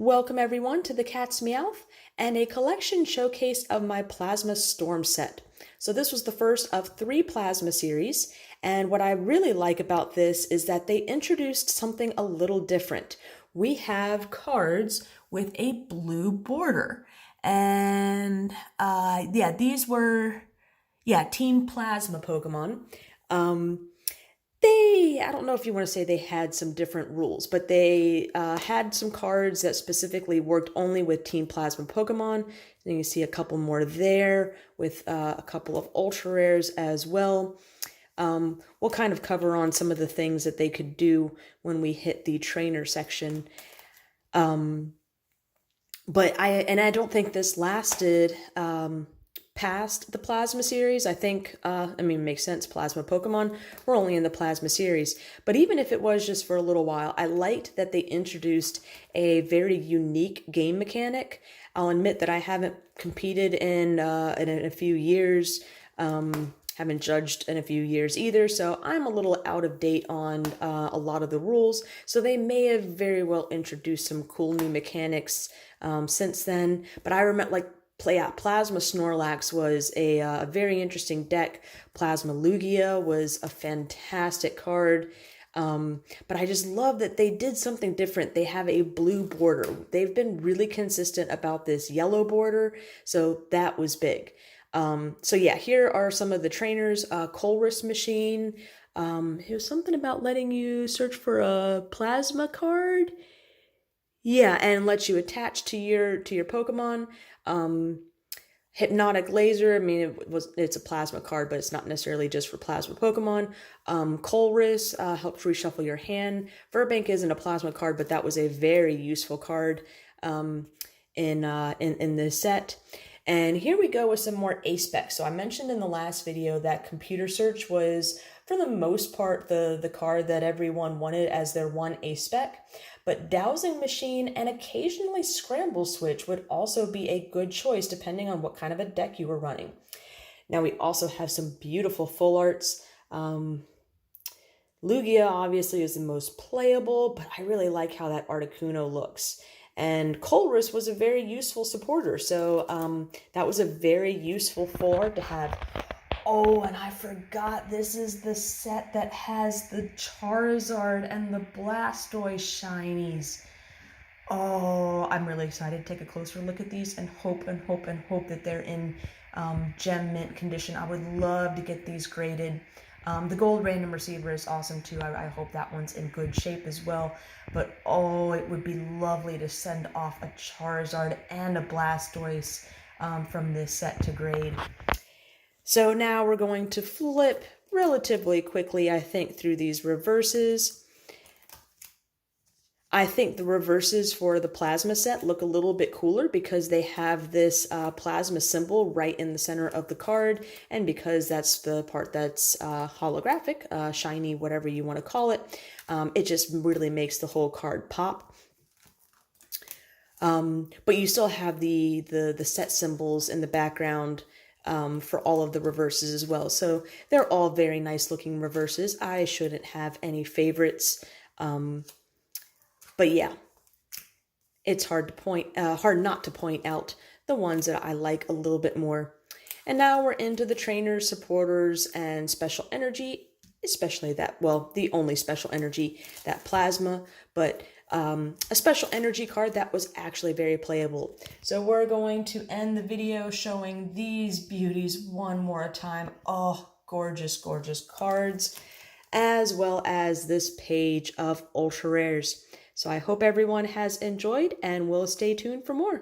Welcome everyone to the Cat's Meowth and a collection showcase of my Plasma Storm set. So this was the first of 3 Plasma series, and what I really like about this is that they introduced something a little different. We have cards with a blue border, and these were Team Plasma Pokemon. I don't know if you want to say they had some different rules, but they had some cards that specifically worked only with Team Plasma Pokemon. And you see a couple more there with a couple of ultra rares as well. We'll kind of cover on some of the things that they could do when we hit the trainer section. But I don't think this lasted past the Plasma series. I think, it makes sense, Plasma Pokemon, we're only in the Plasma series. But even if it was just for a little while, I liked that they introduced a very unique game mechanic. I'll admit that I haven't competed in a few years, haven't judged in a few years either, so I'm a little out of date on a lot of the rules. So they may have very well introduced some cool new mechanics since then. But I remember, Plasma Snorlax was a very interesting deck. Plasma Lugia was a fantastic card. But I just love that they did something different. They have a blue border. They've been really consistent about this yellow border, so that was big. Here are some of the trainers. Colress Machine. Here's something about letting you search for a plasma card. Yeah, and lets you attach to your Pokemon. Hypnotic Laser, it's a plasma card, but it's not necessarily just for plasma Pokemon. Colress helps reshuffle your hand. Verbank isn't a plasma card, but that was a very useful card in this set. And here we go with some more A-Spec. So I mentioned in the last video that Computer Search was, for the most part, the card that everyone wanted as their one A-Spec. But Dowsing Machine and occasionally Scramble Switch would also be a good choice depending on what kind of a deck you were running. Now we also have some beautiful full arts. Lugia obviously is the most playable, but I really like how that Articuno looks. And Colress was a very useful supporter, so that was a very useful full art to have. Oh, and I forgot, this is the set that has the Charizard and the Blastoise shinies. Oh, I'm really excited to take a closer look at these and hope that they're in gem mint condition. I would love to get these graded. The gold random receiver is awesome too. I hope that one's in good shape as well. But oh, it would be lovely to send off a Charizard and a Blastoise from this set to grade. So now we're going to flip relatively quickly, I think, through these reverses. I think the reverses for the Plasma set look a little bit cooler because they have this Plasma symbol right in the center of the card, and because that's the part that's holographic, shiny, whatever you want to call it, it just really makes the whole card pop. But you still have the set symbols in the background for all of the reverses as well. So they're all very nice looking reverses. I shouldn't have any favorites. But yeah, it's hard not to point out the ones that I like a little bit more. And now we're into the trainers, supporters, and special energy, especially the only special energy, that Plasma, but a special energy card that was actually very playable. So we're going to end the video showing these beauties one more time. Oh, gorgeous, gorgeous cards, as well as this page of ultra rares. So I hope everyone has enjoyed, and will stay tuned for more.